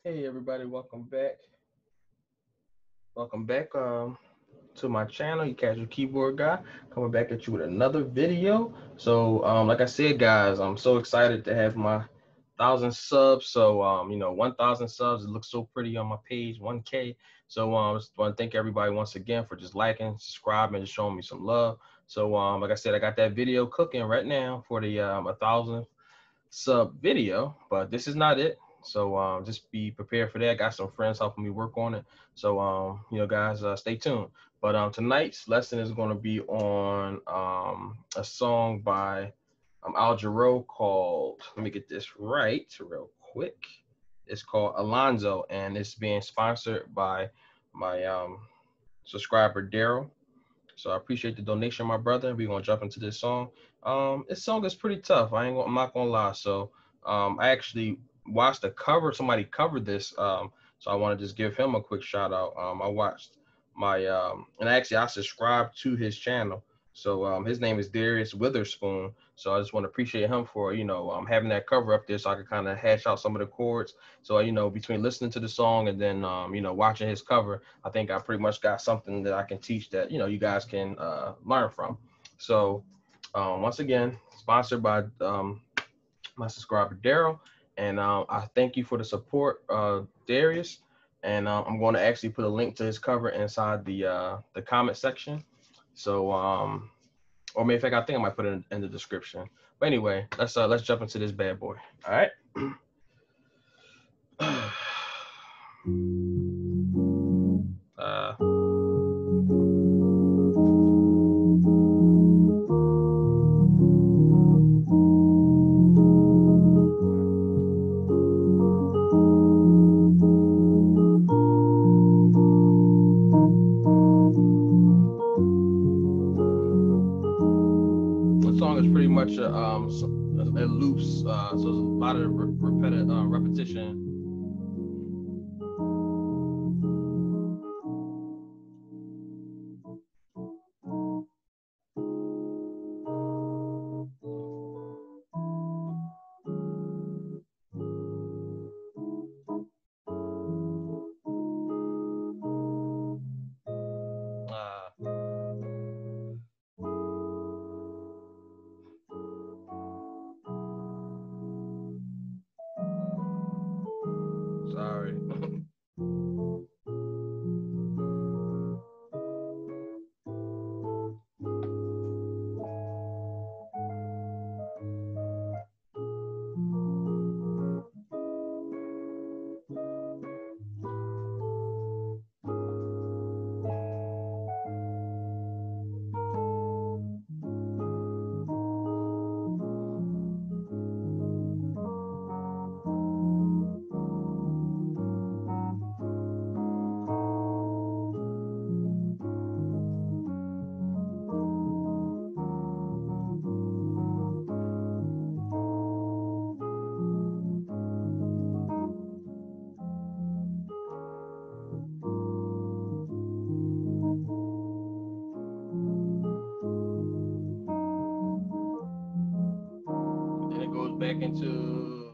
Hey everybody, welcome back. Welcome back to my channel, you casual keyboard guy, coming back at you with another video. So like I said guys, I'm so excited to have my 1,000 subs. So 1,000 subs, it looks so pretty on my page, 1K. So just want to thank everybody once again for just liking, subscribing, just showing me some love. So like I said, I got that video cooking right now for the 1,000 sub video, but this is not it. So just be prepared for that. Got some friends helping me work on it. So guys, stay tuned. But tonight's lesson is going to be on a song by Al Jarreau called. Let me get this right real quick. It's called Alonzo, and it's being sponsored by my subscriber Daryl. So I appreciate the donation, my brother. We're gonna jump into this song. This song is pretty tough. I'm not gonna lie. So I actually watched the cover. Somebody covered this. So I want to just give him a quick shout out. I watched my and actually I subscribed to his channel. So his name is Darius Witherspoon. So I just want to appreciate him for having that cover up there, so I could kind of hash out some of the chords. So between listening to the song and then watching his cover, I think I pretty much got something that I can teach that you guys can learn from. So once again, sponsored by my subscriber Daryl, and I thank you for the support, Darius. And I'm going to actually put a link to his cover inside the comment section. So or maybe in fact I think I might put it in the description. But anyway, let's jump into this bad boy. All right. uh, the song is pretty much it loops, so there's a lot of repetition. Uh, Sorry. Then it goes back into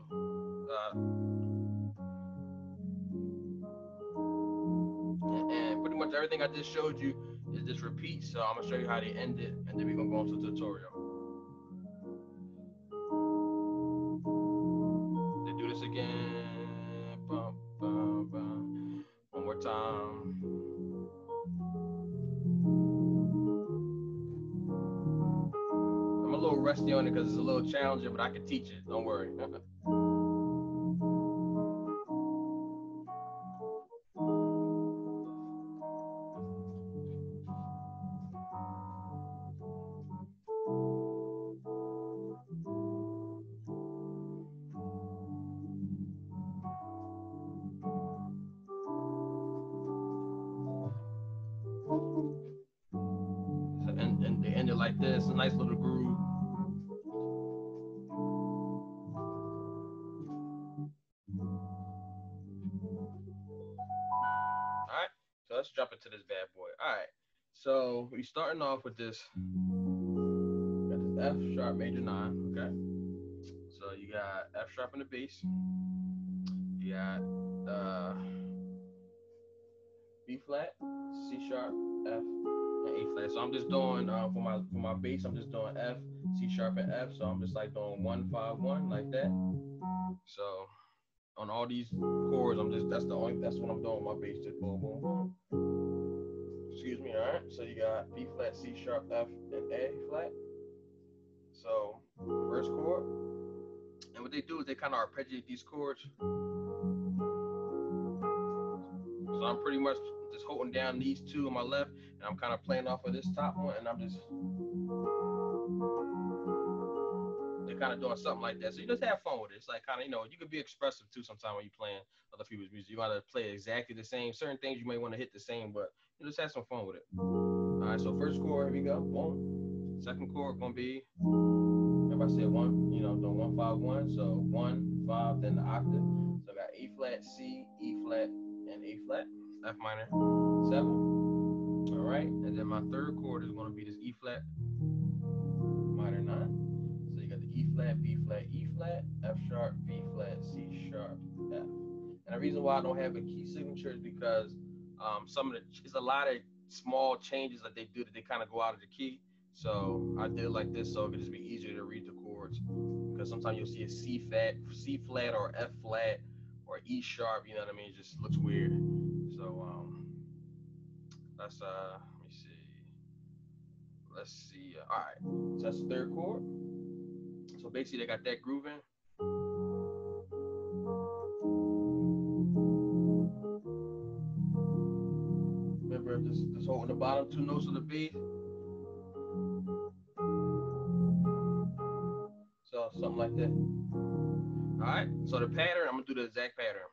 and pretty much everything I just showed you is just repeat. So I'm gonna show you how they end it, and then we're gonna go into the tutorial. They do this again. Bum, bum, bum. One more time. I'm a little rusty on it because it's a little challenging, but I can teach it. Don't worry. And they end it like this. A nice little groove. All right. So let's jump into this bad boy. All right. So we're starting off with this. Got this F sharp major 9. Okay. So you got F sharp in the bass. You got flat, C sharp, F, and A flat. So I'm just doing for my bass, I'm just doing F, C sharp, and F. So I'm just like doing 1 5 1 like that. So on all these chords, that's what I'm doing with my bass. Just boom boom boom. Excuse me. All right. So you got B flat, C sharp, F, and A flat. So first chord, and what they do is they kind of arpeggiate these chords. So I'm pretty much just holding down these two on my left, and I'm kind of playing off of this top one, and they're kind of doing something like that. So you just have fun with it. It's like kind of, you could be expressive too sometimes when you're playing other people's music. You gotta play exactly the same. Certain things you may want to hit the same, but you just have some fun with it. All right, so first chord, here we go. Boom. Second chord gonna be, if I said one, doing 1 5 1. So 1 5, then the octave. So I got A flat, C, E flat, and A flat, F minor 7. All right, and then my third chord is going to be this E flat minor 9. So you got the E flat, B flat, E flat, F sharp, B flat, C sharp, F. And the reason why I don't have a key signature is because it's a lot of small changes that they do that they kind of go out of the key. So I did it like this so it could just be easier to read the chords. Because sometimes you'll see a C flat, or F flat, or E sharp. You know what I mean? It just looks weird. So that's let's see. All right, so that's the third chord. So basically, they got that grooving. Remember, just holding the bottom two notes of the B. So something like that. All right. So the pattern, I'm gonna do the exact pattern.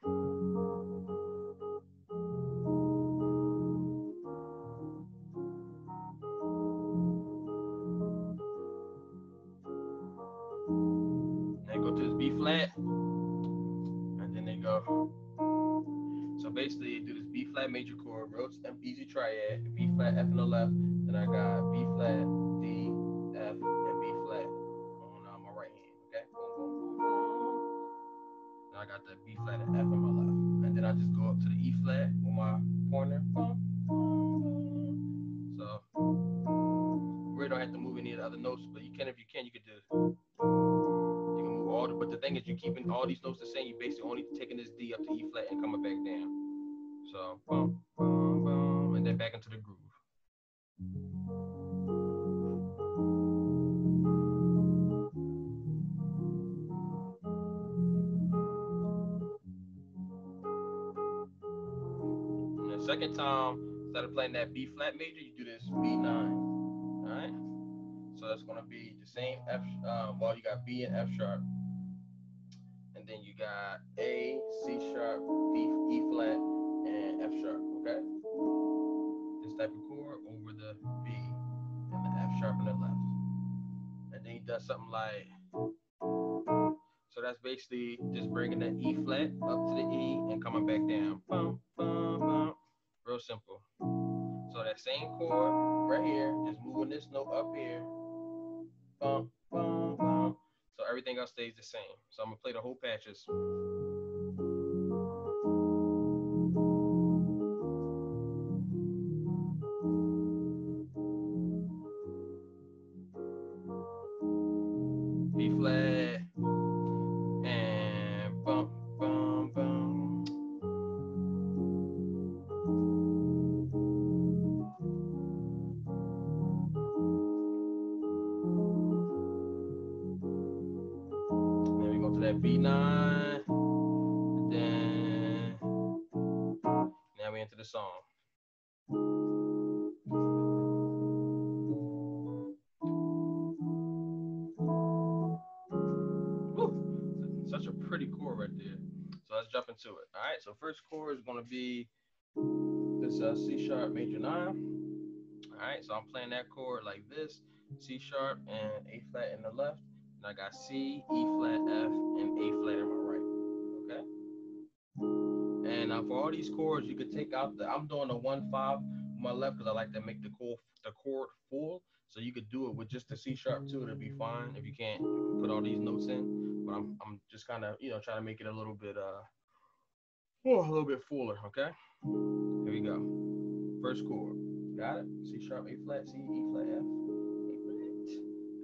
They go to this B flat, and then they go. So basically, they do this B flat major chord, real easy triad, B flat, F on the left, then I got B flat, D, F, and B flat on my right hand. Okay, boom, boom, boom, boom. Then I got the B flat and F on my left, and then I just go up to the E flat with my pointer. Boom, boom, boom. So we don't have to move any of the other notes, but you can if you can. You could do. You can move all the, but the thing is, you're keeping all these notes the same. You basically only taking this D up to E flat and coming back down. So boom, boom, boom, and then back into the groove. And the second time, instead of playing that B flat major, you do this B9. All right. So that's gonna be the same F. Well, you got B and F sharp, and then you got A, C sharp, B, E flat, and F sharp. Okay. This type of chord over the B and the F sharp on the left, and then he does something like. So that's basically just bringing the E flat up to the E and coming back down. Bum, bum, bum. Real simple. So that same chord right here, just moving this note up here. Bum, bum, bum. So everything else stays the same. So I'm gonna play the whole patches. B flat and bum, bum, bum. Then we go to that B9, and then now we into the song. Woo. Such a pretty chord right there. So let's jump into it. All right. So first chord is gonna be this C sharp major 9. All right. So I'm playing that chord like this: C sharp and A flat in the left, and I got C, E flat, F, and A flat in my right. Okay. And for all these chords, you could take out I'm doing a 1 5 on my left because I like to make the chord full. So you could do it with just the C sharp too. It'll be fine if you can't put all these notes in. But I'm just kind of trying to make it a little bit fuller. Okay. Here we go. first chord. Got it? C sharp, A flat, C, E flat, F, A flat.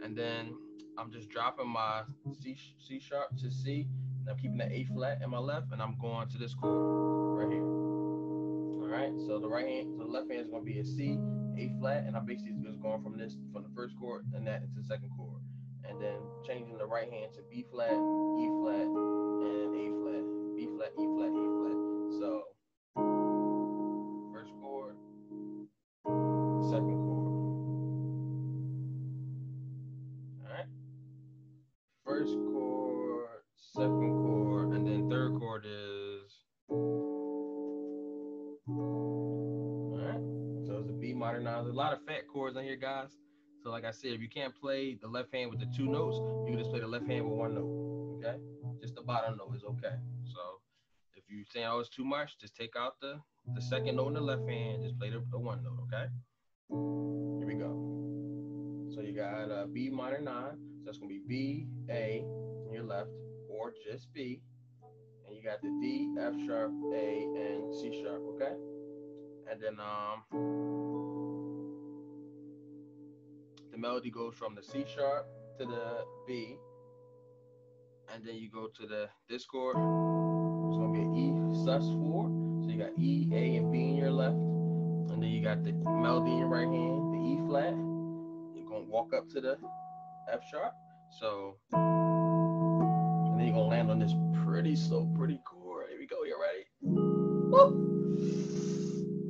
And then I'm just dropping my C sharp to C, and I'm keeping the A flat in my left, and I'm going to this chord right here. All right, so the left hand is going to be a C, A flat, and I basically just going from the first chord and that into the second chord, and then changing the right hand to B flat, E flat, and A flat, B flat, E flat, A flat. So first chord, second chord. All right, first chord, second chord, and then third chord is. So it's a B minor 9. There's a lot of fat chords on here, guys. So like I said, if you can't play the left hand with the 2 notes, you can just play the left hand with 1 note. Okay? Just the bottom note is okay. So if you're saying, oh, it's too much, just take out the second note in the left hand, just play the 1 note, okay? Here we go. So you got B minor 9. So that's going to be B, A in your left, or just B. And you got the D, F sharp, A, and C sharp, okay? And then the melody goes from the C sharp to the B, and then you go to this chord. It's gonna be an E sus4. So you got E, A, and B in your left, and then you got the melody in your right hand, the E flat. You're gonna walk up to the F sharp. So, and then you're gonna land on this pretty chord. Here we go. You ready? Woo!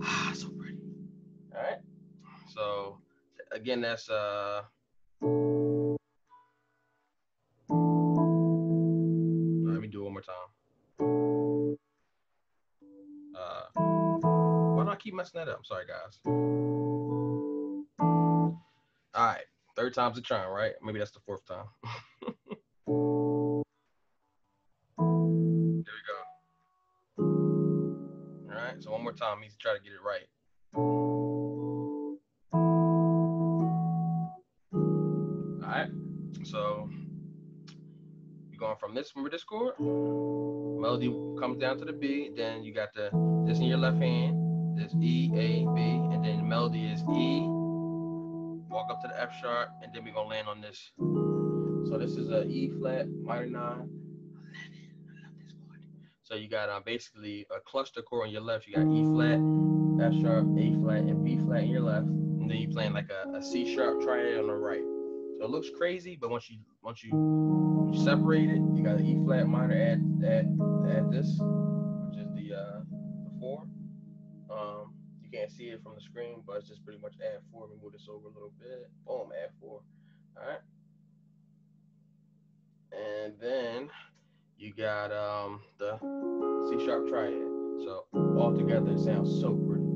Ah, so pretty. All right. So again, that's let me do it one more time. Why do I keep messing that up? I'm sorry, guys. All right, third time's a charm, right? Maybe that's the fourth time. There we go. All right, so one more time, means to try to get it right. All right, so you're going from this, remember this chord? Melody comes down to the B, then you got this in your left hand, this E, A, B, and then the melody is E, walk up to the F sharp, and then we're gonna land on this. So this is a E flat minor 9. I love this chord. So you got basically a cluster chord on your left. You got E flat, F sharp, A flat, and B flat in your left, and then you're playing like a C sharp triad on the right. So it looks crazy, but once you separate it, you got an E flat minor, add this, which is the 4. You can't see it from the screen, but it's just pretty much add 4. Let me move this over a little bit. Boom, add 4. All right. And then you got the C sharp triad. So all together it sounds so pretty.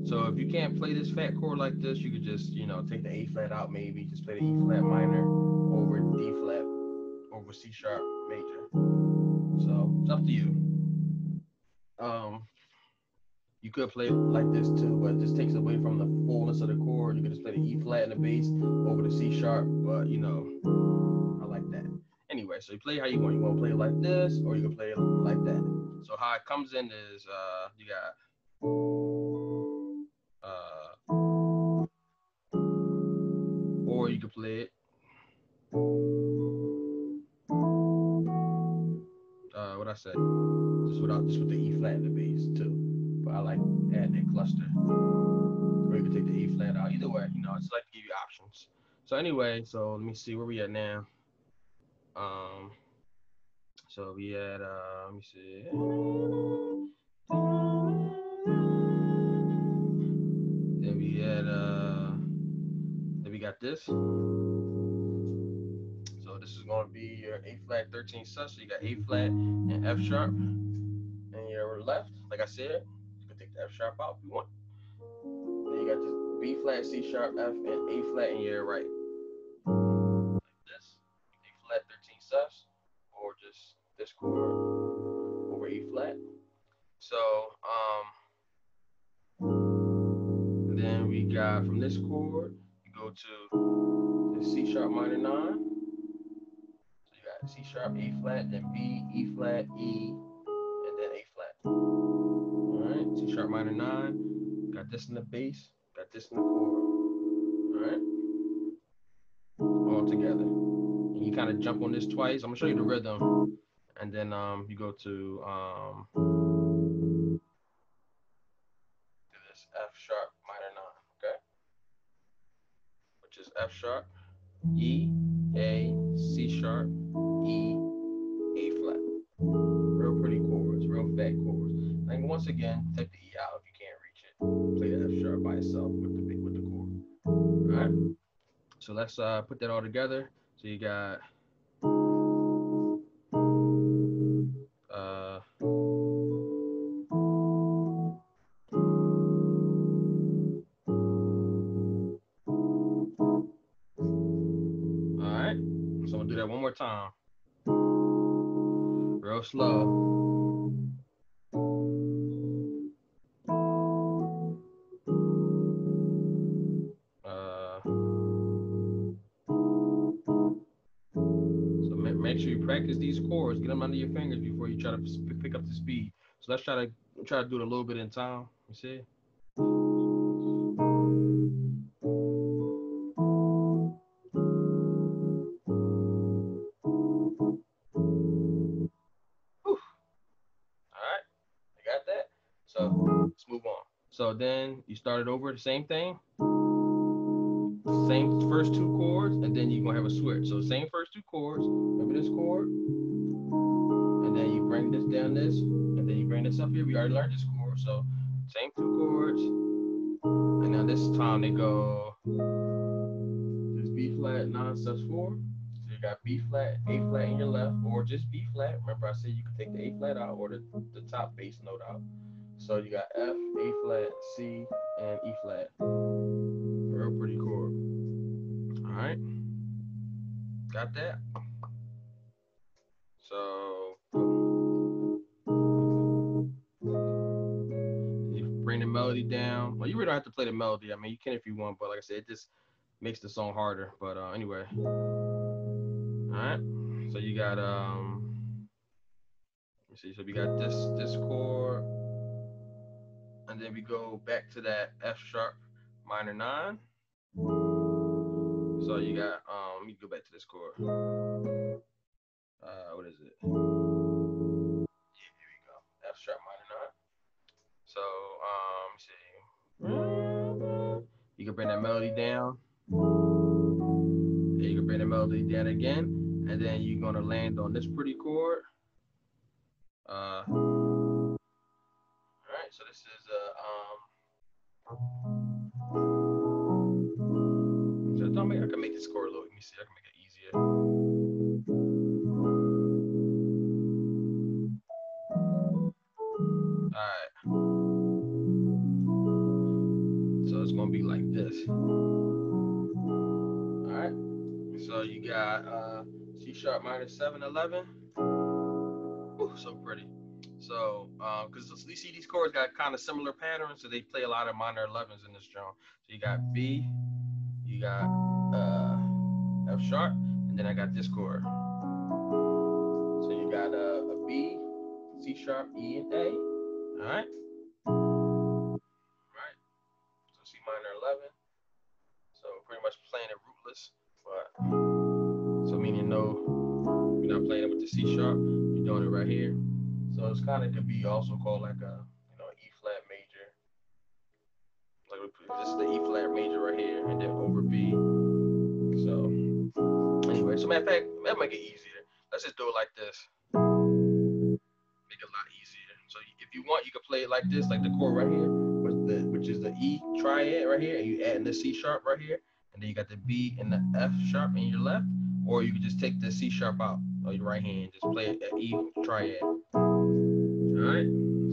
So if you can't play this fat chord like this, you could just, take the A flat out maybe. Just play the E flat minor over D flat over C sharp major. So it's up to you. You could play it like this too, but it just takes away from the fullness of the chord. You could just play the E flat in the bass over the C sharp, but I like that. Anyway, so you play how you want. You want to play it like this, or you can play it like that. So how it comes in is you got or you could play it what I said, just with the E flat in the bass too. But I like adding that cluster. Or you can take the E flat out. Either way, I just like to give you options. So anyway, so let me see where we at now. So we at let me see. Then we at then we got this. So this is gonna be your A flat 13 sus. So you got A flat and F sharp. And your left, like I said, you can take the F sharp out if you want. Then you got this B flat, C sharp, F, and A flat in your right. Like this. A flat 13 sus, or just this chord over E flat. So then we got from this chord, you go to the C sharp minor 9. So you got C sharp, A flat, then B, E flat, E, and then A flat. All right, C sharp minor 9. got this in the bass, got this in the chord. All right, all together. And you kind of jump on this twice. I'm gonna show you the rhythm, and then you go to this F sharp minor 9, okay, which is F sharp, E, A, C sharp, E, A flat. Real pretty chords, real fat chords. And once again, take the E out if you can't reach it. Play the F sharp by itself with the chord. All right. So let's put that all together. So you got all right. So I'm gonna do that one more time. Real slow. So make sure you practice these chords. Get them under your fingers before you try to pick up the speed. So let's try to do it a little bit in time. You see? Alright, you got that? So let's move on. So then you start it over, the same thing. Same first two chords, and then you're gonna have a switch. So same first two chords. Remember this chord? And then you bring this down this, and then you bring this up here. We already learned this chord. So same two chords. And now this time they go this B flat 9 sus 4. So you got B flat, A flat in your left, or just B flat. Remember I said you could take the A flat out or the top bass note out. So you got F, A flat, C, and E flat. Real pretty chord. All right, got that? So you bring the melody down. Well, you really don't have to play the melody. I mean, you can if you want, but like I said, it just makes the song harder. But anyway, all right. So you got let me see. So we got this chord, and then we go back to that F sharp minor 9. So you got let me go back to this chord. What is it? Yeah, here we go. F sharp minor 9. So let me see. You can bring that melody down. And you can bring the melody down again, and then you're gonna land on this pretty chord. All right. So this is so I can make this chord a little. Let me see. I can make it easier. All right. So it's gonna be like this. All right. So you got C sharp minor 7 11. Ooh, so pretty. So because you see these chords got kind of similar patterns, so they play a lot of minor 11s in this genre. So you got B, you got F sharp, and then I got this chord. So you got a B, C sharp, E, and A. All right. Right. So C minor 11. So pretty much playing it rootless, but so meaning no, you're not playing it with the C sharp. You're doing it right here. So it's kind of could be also called like a E flat major. Like this is the E flat major right here, and then over B. So anyway, so matter of fact, that make it easier. Let's just do it like this. Make it a lot easier. So if you want, you can play it like this, like the chord right here, which is the E triad right here, and you add in the C sharp right here, and then you got the B and the F sharp in your left, or you can just take the C sharp out on your right hand, just play it at E triad. All right.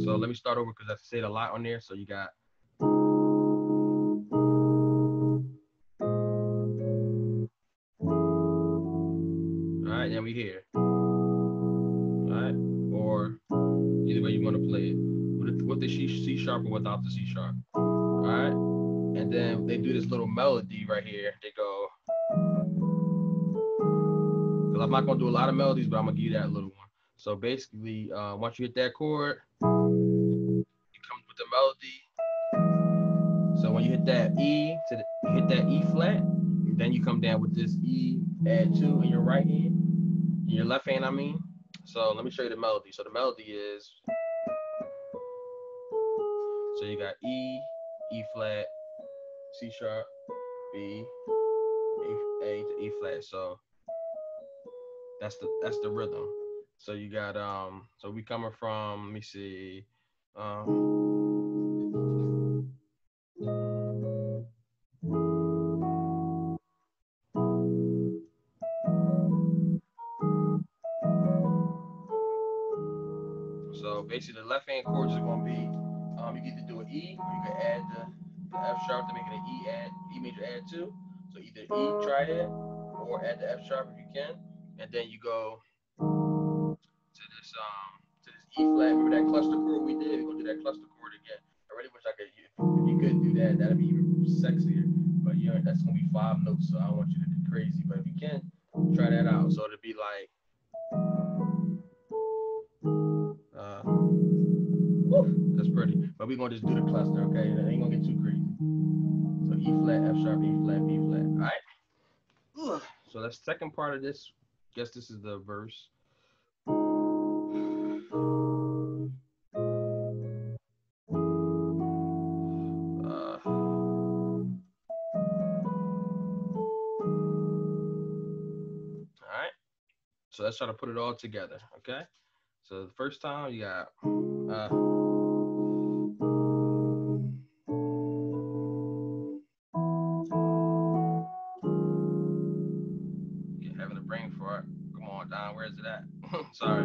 So let me start over because I said a lot on there. So you got. All right, now we here. All right, or either way you want to play it, with the C sharp or without the C sharp. All right, and then they do this little melody right here. They go. Because I'm not gonna do a lot of melodies, but I'm gonna give you that little one. So basically, once you hit that chord, you come with the melody. hit that E hit that E flat, and then you come down with this E, add 2 in your right hand, in your left hand, I mean. So let me show you the melody. So the melody is, so you got E, E flat, C sharp, B, A to E flat. So that's the rhythm. So you got so we coming from, let me see, so basically the left hand chords are gonna be, you get to do an E, or you can add the F sharp to make it an E major add 2. So either E triad or add the F sharp if you can, and then you go to this E flat. Remember that cluster chord we did? We're gonna do that cluster chord again. I really wish I could. If you could do that, that'd be even sexier. But that's gonna be 5 notes, so I don't want you to do crazy. But if you can, try that out. So it'll be like, that's pretty. But we're gonna just do the cluster, okay? It ain't gonna get too crazy. So E flat, F sharp, E flat, B flat. All right. So that's the second part of this. Guess this is the verse. All right. So let's try to put it all together, okay? So the first time you got you're having a brain fart. Come on, Don, where's it at? Sorry.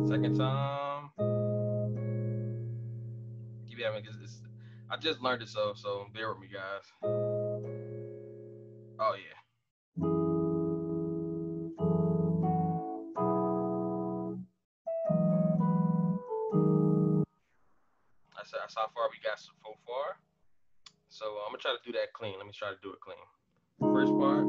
Second time. Keep having this. I just learned it, so bear with me, guys. Oh yeah. That's how far we got so far. So I'm gonna try to do that clean. Let me try to do it clean. First part.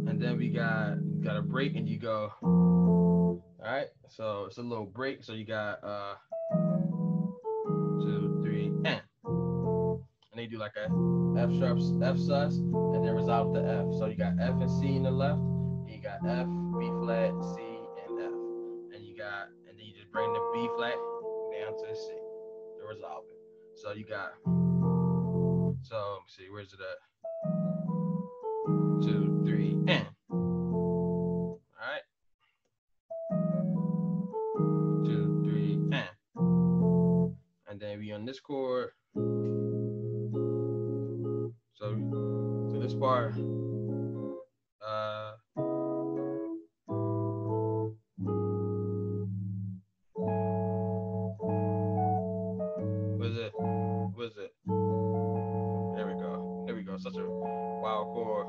And then we got a break, and you go. All right. So it's a little break. So you got 2, 3, and they do like a F sharp, F sus, and then resolve the F. So you got F and C in the left, and you got F, B flat, C, and F, and then you just bring the B flat down to the C to resolve it. So you got, so let me see, where's it at? 2, 3, and. All right. 2, 3, and then we on this chord. So this part, was it? There we go. Such a wild chord.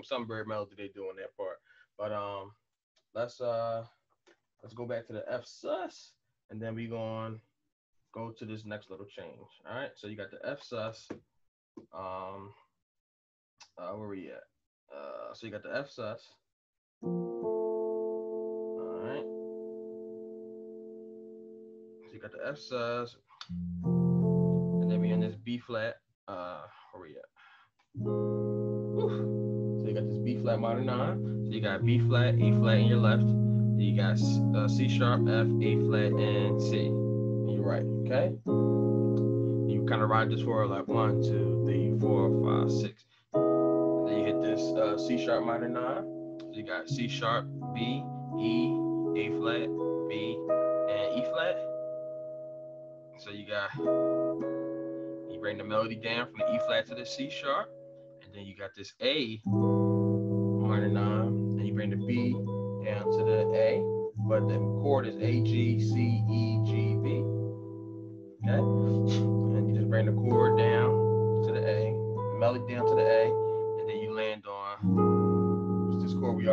Some bird melody they do on that part. But let's go back to the F sus, and then we gonna go to this next little change. All right. So you got the F sus. Where we at? So you got the F sus. All right. So you got the F sus, and then we in this B flat. Where we at? So you got this B flat minor 9. So you got B flat, A flat in your left. You got C sharp, F, A flat, and C in your right. Okay. You kind of ride this for like 1, 2, 3, 4, 5, 6. And then you hit this C sharp minor 9. So you got C sharp, B, E, A flat, B, and E flat. So you bring the melody down from the E flat to the C sharp, and then you got this A minor 9, and you bring the B down to the A, but the chord is A, G, C, E, G, B. Okay, and you just bring the chord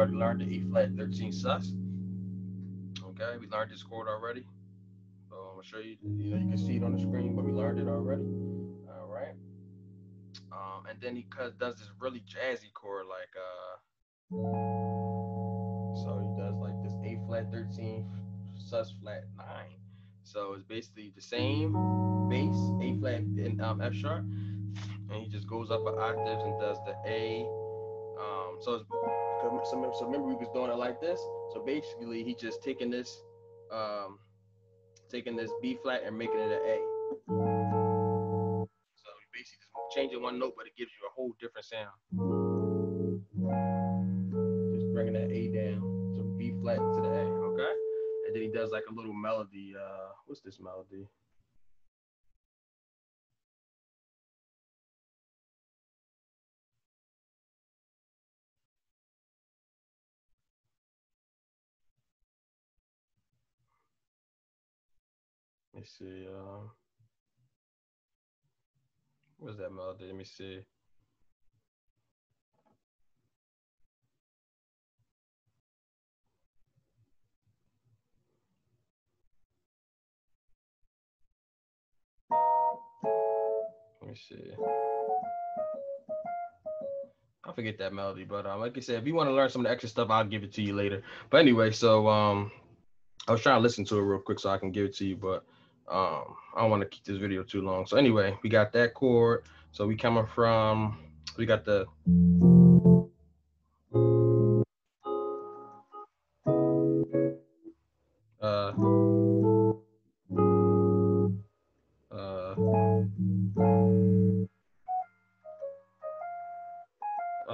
already learned the E flat 13 sus. Okay, we learned this chord already. So I'm gonna show you. You know, you can see it on the screen, but we learned it already. All right. And then he does this really jazzy chord, like so he does like this A flat 13 sus flat 9. So it's basically the same bass, A flat and F sharp, and he just goes up an octaves and does the A. So remember we was doing it like this. So basically he just um, taking this B flat and making it an A. So you basically just changing one note, but it gives you a whole different sound. Just bringing that A down, so B flat to the A, okay? And then he does like a little melody. What's this melody? Let me see. What's that melody? Let me see. Let me see. I forget that melody, but like I said, if you want to learn some of the extra stuff, I'll give it to you later. But anyway, so I was trying to listen to it real quick so I can give it to you, but I don't want to keep this video too long. So anyway, we got that chord. So we got the uh uh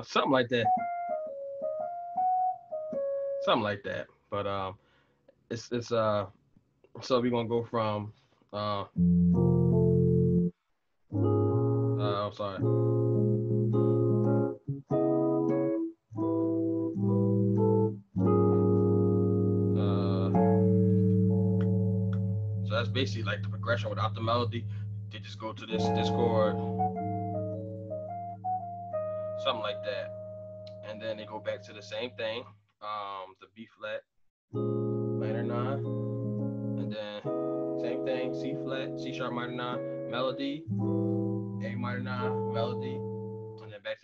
something like that, something like that. But it's so we're gonna go from I'm sorry. So that's basically like the progression without the melody. They just go to this chord, something like that, and then they go back to the same thing, the B flat minor 9, and then same thing, C flat, C sharp minor 9, melody, A minor 9, melody, and then back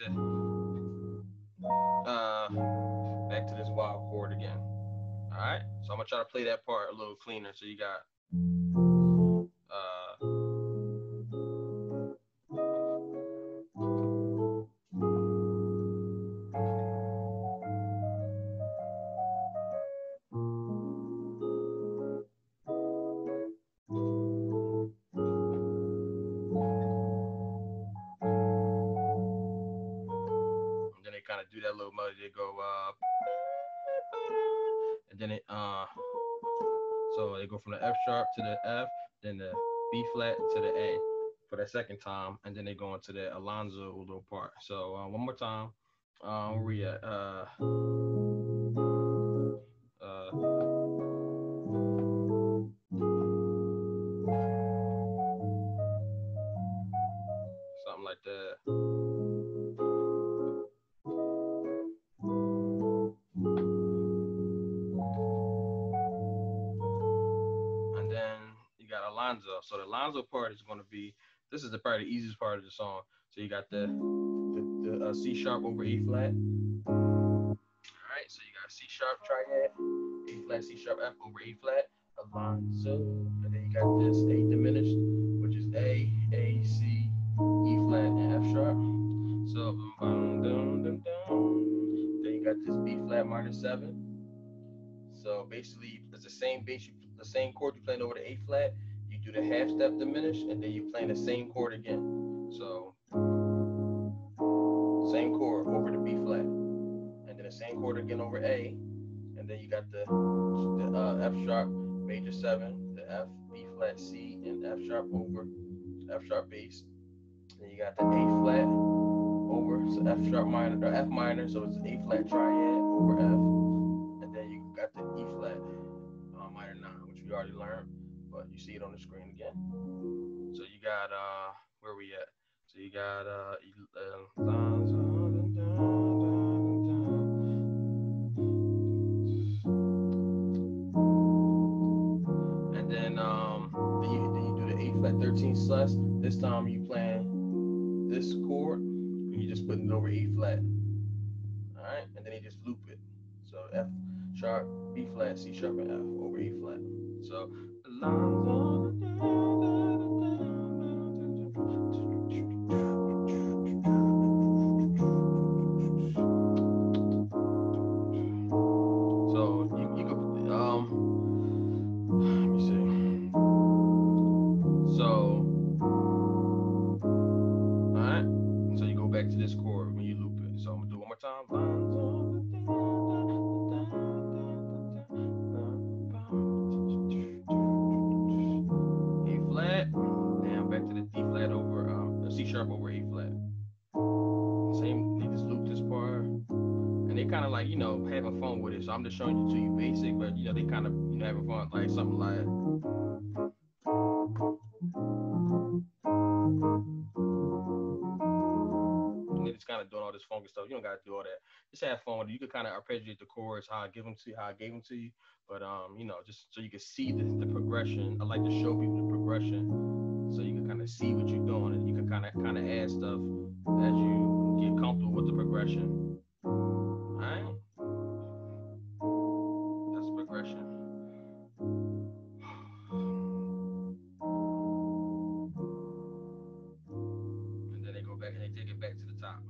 to this wild chord again. All right, so I'm gonna try to play that part a little cleaner. So you got and then they kind of do that little melody. They go and then so they go from the F sharp to the F, then the B flat to the A for that second time, and then they go into the Alonzo little part. So one more time. Where we at? Something like that. And then you got Alonzo. So the Alonzo part is going to be, this is probably the easiest part of the song. So you got the C sharp over E flat. All right, so you got C sharp triad, A flat, C sharp, F over E flat, Alonzo, and then you got this A diminished, which is A, C, E flat, and F sharp. So then you got this B flat minor 7. So basically, it's the same bass, the same chord you playing over the A flat. You do the half step diminish, and then you play the same chord again. So same chord over the B flat, and then the same chord again over A, and then you got the F sharp major 7, the F, B flat, C, and F sharp over F sharp bass. Then you got the A flat over so F sharp minor, or F minor, so it's A flat triad over F, and then you got the E flat minor 9, which we already learned, but you see it on the screen again. So you got where we at? So you got and then you do the A flat 13 sus. This time you playing this chord, and you just putting it over E flat. All right, and then you just loop it. So F sharp, B flat, C sharp, and F over E flat. So so you could let me see. So all right, so you go back to this chord when you loop it. So I'm gonna do it one more time. A flat. Now back to the D flat over C sharp over A flat. Same. They just loop this part, and they kind of like having fun with it. So I'm just showing you to you basic, but they kind of having fun like something like. And they just kind of doing all this funky stuff. You don't gotta do all that. Just have fun with it. You could kind of arpeggiate the chords how I give them to you, how I gave them to you. But just so you can see the progression. I like to show people the progression, so you can kind of see what you're doing, and you can kind of add stuff as you get comfortable with the progression. All right, that's the progression. And then they go back and they take it back to the top.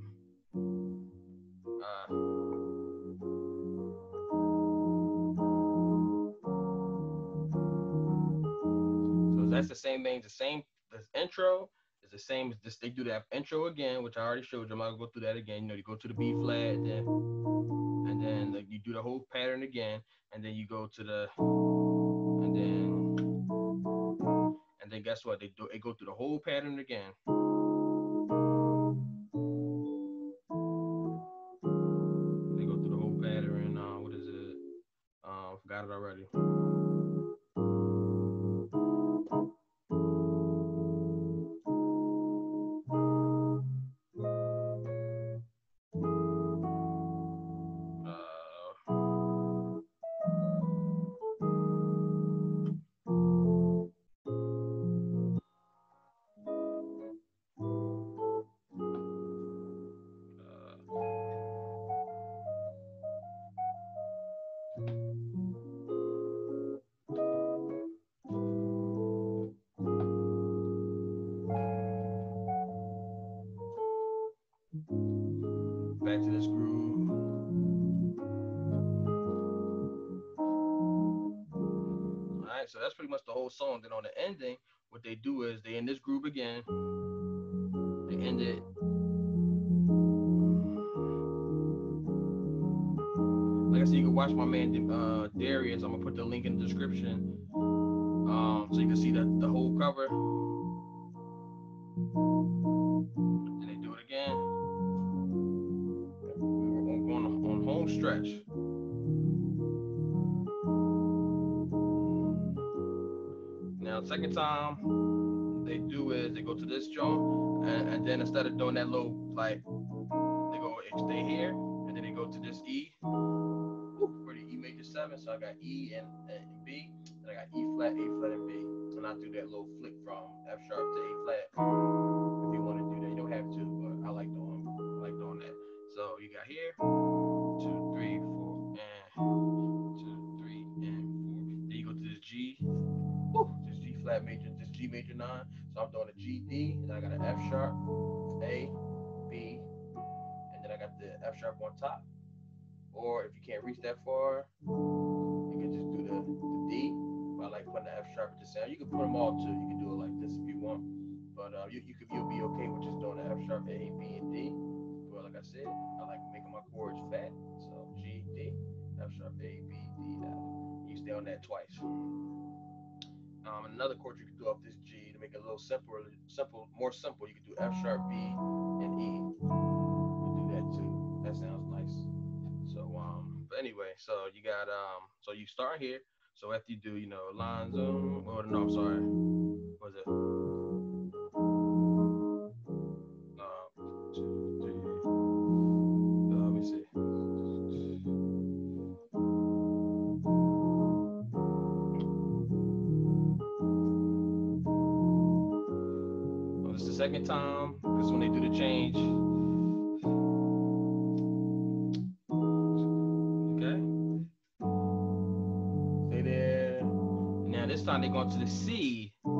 So that's the same thing. The intro is the same as this. They do that intro again, which I already showed you. I'm not gonna go through that again. You go to the B flat, and then you do the whole pattern again, and then you go to the, and then guess what? They go through the whole pattern again. They go through the whole pattern. What is it? Forgot it already. Back to this groove. All right, so that's pretty much the whole song. Then on the ending, what they do is they end this groove again. They end it. Like I said, you can watch my man Darius. I'm gonna put the link in the description, so you can see the whole cover. Then they do it again. We're on home stretch. Now, second time they do is they go to this joint, and then instead of doing that little like, they go stay here, and then they go to this E for the E major 7. So I got E and B, and I got E flat, A flat, and B, and I do that little flick from F sharp to A flat. If you want to do that, you don't have to, but I like doing that. So you got here 2, 3, 4, and 2, 3, and 4. Then you go to this G. This G flat major, this G major 9. So I'm doing a G D, and I got an F sharp, A, B, and then I got the F sharp on top. Or if you can't reach that far, you can just do the D. But I like putting the F sharp at the center. You can put them all too. You can do it like this if you want. But you'll be okay with just doing the F sharp, A, B, and D. But like I said, I like making my chords fat. So G, D, F sharp, A, B, D, F. You stay on that twice. Another chord you can do off this G to make it a little more simple. You can do F sharp, B, and E. You can do that too. That sounds nice. So but anyway, so you got so you start here. So after you do, Alonzo. Oh no, I'm sorry. What was it? 2, 3. Let me see. second time. This is when they do the change. Okay. Stay there. Now this time they're going to the C. So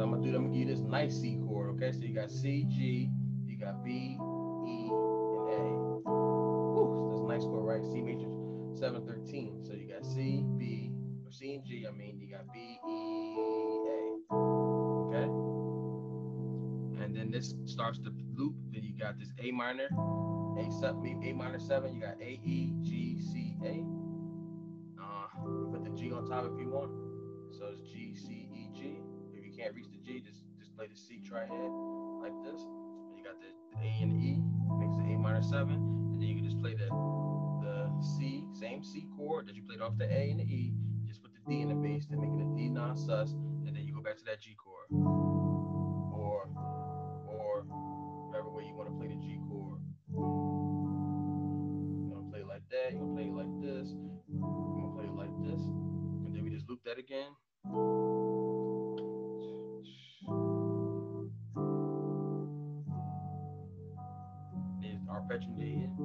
I'm gonna give you this nice C chord. Okay. So you got C, G, you got B, E, and A. Woo, that's a nice chord, right? C major 7-13. So you got C, B, or C and G. I mean, you got B, E, A. Okay. And then this starts the loop. Then you got this A minor, A minor 7. You got A, E, G, C, A. You put the G on top if you want. So it's G, C, E, G. If you can't reach the G, just play the C triad like this. And you got the A and the E, makes the A minor 7. And then you can just play the C, same C chord that you played off the A and the E. Just put the D in the bass to make it a D non-sus. And then you go back to that G chord. Or whatever way you want to play the G chord. You want to play it like that, you want to play it like this, you want to play it like this, and then we just loop that again. There's arpeggiating.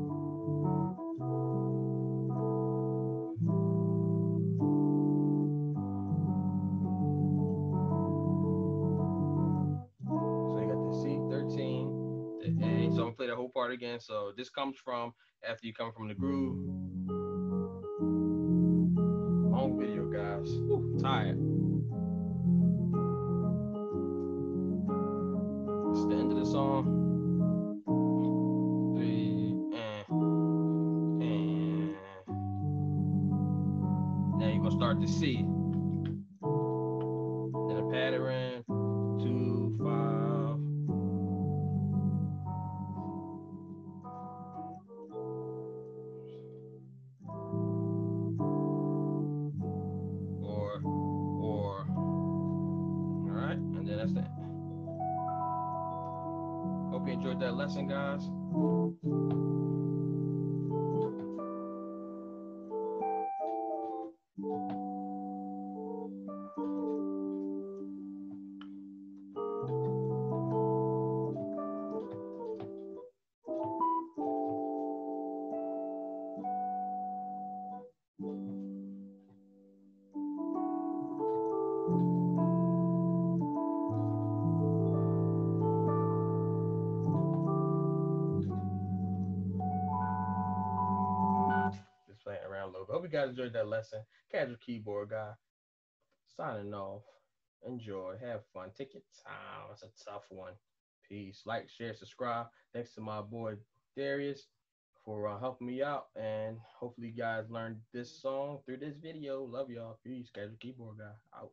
So you got the C13, the A. So I'm gonna play the whole part again. So this comes from after you come from the groove. Long video, guys. Woo, tired. It's the end of the song. 3 and now you're gonna start to C. Then a pattern 2, 5. Or all right, and then that's it. Hope you enjoyed that lesson, guys. Just playing around a little bit. Hope you guys enjoyed that lesson. Casual keyboard guy. Signing off. Enjoy. Have fun. Take your time. It's a tough one. Peace. Like, share, subscribe. Thanks to my boy Darius for helping me out. And hopefully you guys learned this song through this video. Love y'all. Peace. Casual keyboard guy. Out.